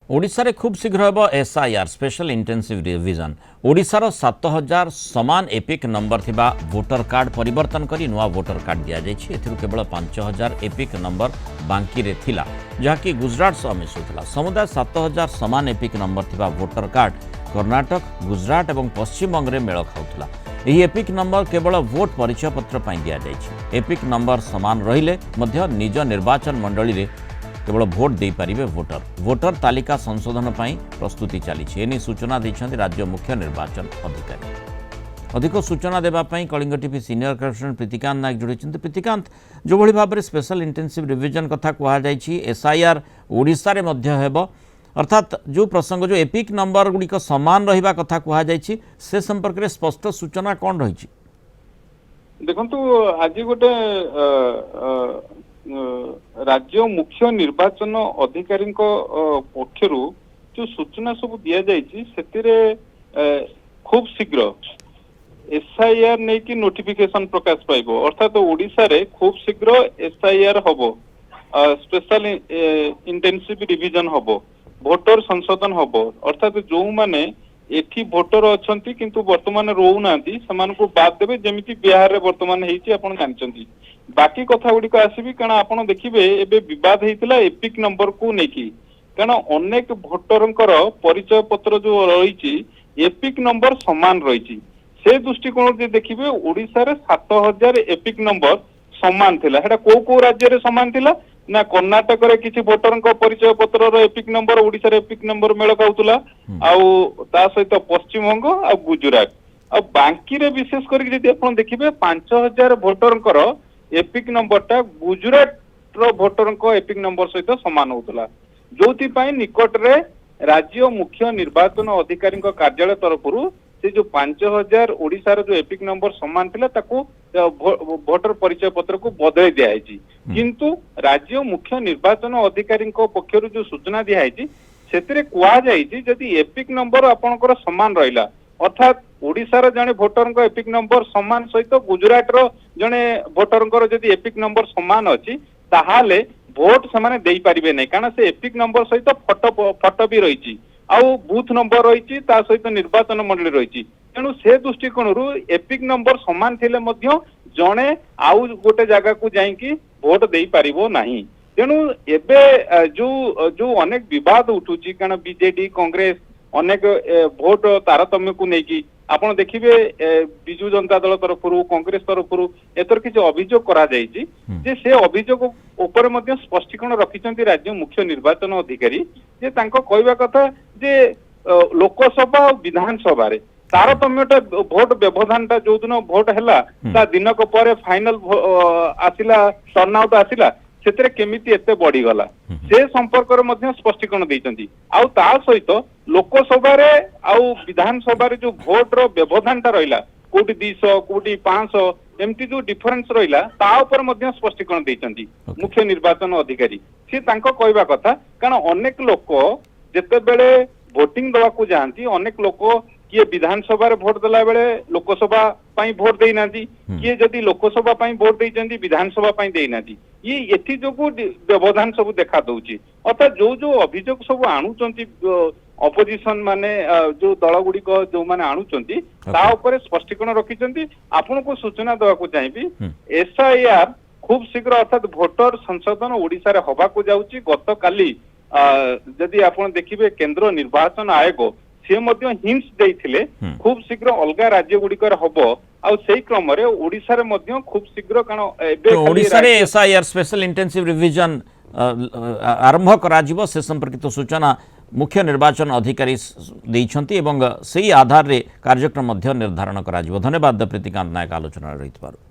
ओडिशा रे खूब शीघ्र हेब एसआईआर स्पेशल इंटेंसिव रिविजन। ओडिशार 7000 समान एपिक नंबर थिबा वोटर कार्ड परिवर्तन करी नुआ वोटर कार्ड दिया जायछि। एथिरु केवल 5000 एपिक नंबर बांकी रे थिला जहाँकि गुजरात सह मिशुला। समुदाय 7000 समान एपिक नंबर थिबा वोटर कार्ड कर्नाटक, गुजरात और पश्चिम बंग में मेल खाउथला। एही एपिक नंबर केवल वोट परिचय पत्र पई दिया जायछि। एपिक नंबर समान रहिले मध्य निज निर्वाचन मंडली रे केवल भोट दे पारिबे वोटर। वोटर तालिका संशोधन पई प्रस्तुति चली एने सूचना दैछन्ति राज्य मुख्य निर्वाचन अधिकारी। अधिक सूचना देबा पई Kalinga TV senior correspondent Pritikant Nayak जोड़िछन्ति। प्रीतिकांत, जो भली भाव में स्पेशल इंटेंसिव रिविजन कथा कहा जायछि, एसआईआर ओडिशा रे मध्य हेबो, अर्थात जो प्रसंग जो एपिक नंबर गुड़िक समान रहिबा कथा कहा जायछि से संपर्क में स्पष्ट सूचना कौन रही? देखंतु आज गोटे राज्य मुख्य निर्वाचन अधिकारी पक्षर जो सूचना सब दि जाती खूब शीघ्र एसआईआर नहीं कि नोटिफिकेशन प्रकाश पाइब, अर्थात ओडिशा रे खूब शीघ्र एसआईआर हबो, स्पेशल इंटेंसिव रिविजन हबो, भोटर संशोधन हबो। अर्थात जो माने एठी भोटर अछंती किंतु वर्तमान रोउनांती समान को बाद देबे, जेमिति बिहार रे वर्तमान हेछि आपण जानचंती। बाकी कथा गुडी को आसीबी कारण आपण देखिबे एबे विवाद हेतिला एपिक नंबर को नेकी, कारण अनेक भोटरंकर परिचय पत्र जो रहिछि एपिक नंबर समान रहिछि। से दृष्टिकोण जे देखिबे ओडिसा रे 7000 एपिक नंबर समान थिला। हेडा को राज्य रे समान थिला ना कर्नाटक रे किछि भोटरंक परिचय पत्र रो एपिक नंबर ओडिसा रे एपिक नंबर मेल खाउतला, आउ ता सहित पश्चिम बंग आ गुजरात आ बांकी रे विशेष करी जदि आपण देखिबे 5000 भोटरंकर एपिक नंबर टा गुजरात रो भोटरंक एपिक नंबर सहित समान होतला, जोथि पई निकट रे राज्य मुख्य निर्वाचन अधिकारी कार्यालय तरफरु से जो 5000 ओडिसा रो जो एपिक नंबर समान थिला ताको भोटर परिचय पत्र को बदल दिया है। किंतु राज्य मुख्य निर्वाचन अधिकारी पक्षर जो सूचना दिया है से कह जदि एपिक नंबर आपनकर समान रहिला, अर्थात ओडिसा जने भोटर एपिक नंबर समान सहित गुजरात जने भोटर जदि एपिक नंबर समान अच्छी ताहाले भोट से दे पारिबे नहीं, कारण से एपिक नंबर सहित फोटो भी रही आउ बूथ नंबर रही सहित निर्वाचन मंडली रही। तेणु से दृष्टिकोण एपिक नंबर समान थिले मध्य जणे आउ गोटे जगह को जाइकी भोट दे पारिबो नाही। तेणु एबे जो अनेक विवाद उठुची, कारण बीजेडी कांग्रेस अनेक भोट तारतम्य को लेकिन आपण देखिबे बिजू जनता दल तरफरु कांग्रेस तरफरु एतर किछि अभियोग करा जायछि जे से अभियोग ऊपर मध्ये स्पष्टीकरण रखिचंती राज्य मुख्य निर्वाचन अधिकारी जे तांको कहबा कथा जे लोकसभा और विधानसभा रे तारतम्यटा भोट व्यवधानटा जो दिन भोट हैला ता दिनक परे फाइनल आसिला टर्नआउट आसिला सेतरे केमिति एते बढ़ी गला से संपर्क रे मध्ये स्पष्टीकरण दैचंती। आउ ता सहित लोकसभा रे आउ विधानसभा रे जो भोट रो व्यवधानटा रहिला कोटी 200 कोटी 500 एमती जो डिफरेंस रहिला ता ऊपर मध्ये स्पष्टीकरण दैचंती मुख्य निर्वाचन अधिकारी। से तांको कहबा कथा कारण अनेक लोक जेते बेले वोटिंग दवा को जानती, अनेक लोक किए विधानसभा रे भोट देला बेले लोकसभा पाई भोट देई नांती, किए जदी लोकसभा पाई भोट देइचंती विधानसभा पाई देई नांती। ये एथि जोगु व्यवधान सब देखा दउची। अर्थात जो अभियोग सब आणुचंती ऑपोजिशन माने जो दल गुडी को जो माने आणुचंती ता ऊपर स्पष्टीकरण रखिचंती। आपन को सूचना देवा को चाहिबी एसआईआर खूब शीघ्र अर्थात भोटर संशोधन ओडिसा रे होबा को जाउची। गत काली जदि आपन देखिबे केंद्र निर्वाचन आयोग से मध्य हिंट्स देइथिले खूब शीघ्र अलगा राज्य गुडिकर हबो आ सेही क्रम रे ओडिसा रे मध्य खूब शीघ्र कारण एबे ओडिसा रे एसआईआर स्पेशल इंटेंसिव रिविजन आरंभ करा जिवो से संपर्कित सूचना मुख्य निर्वाचन अधिकारी दैछंती एवं सेही आधार रे कार्यक्रम मध्य निर्धारण करा जिवो। धन्यवाद प्रीतिकांत नायक आलोचना रहितबारु।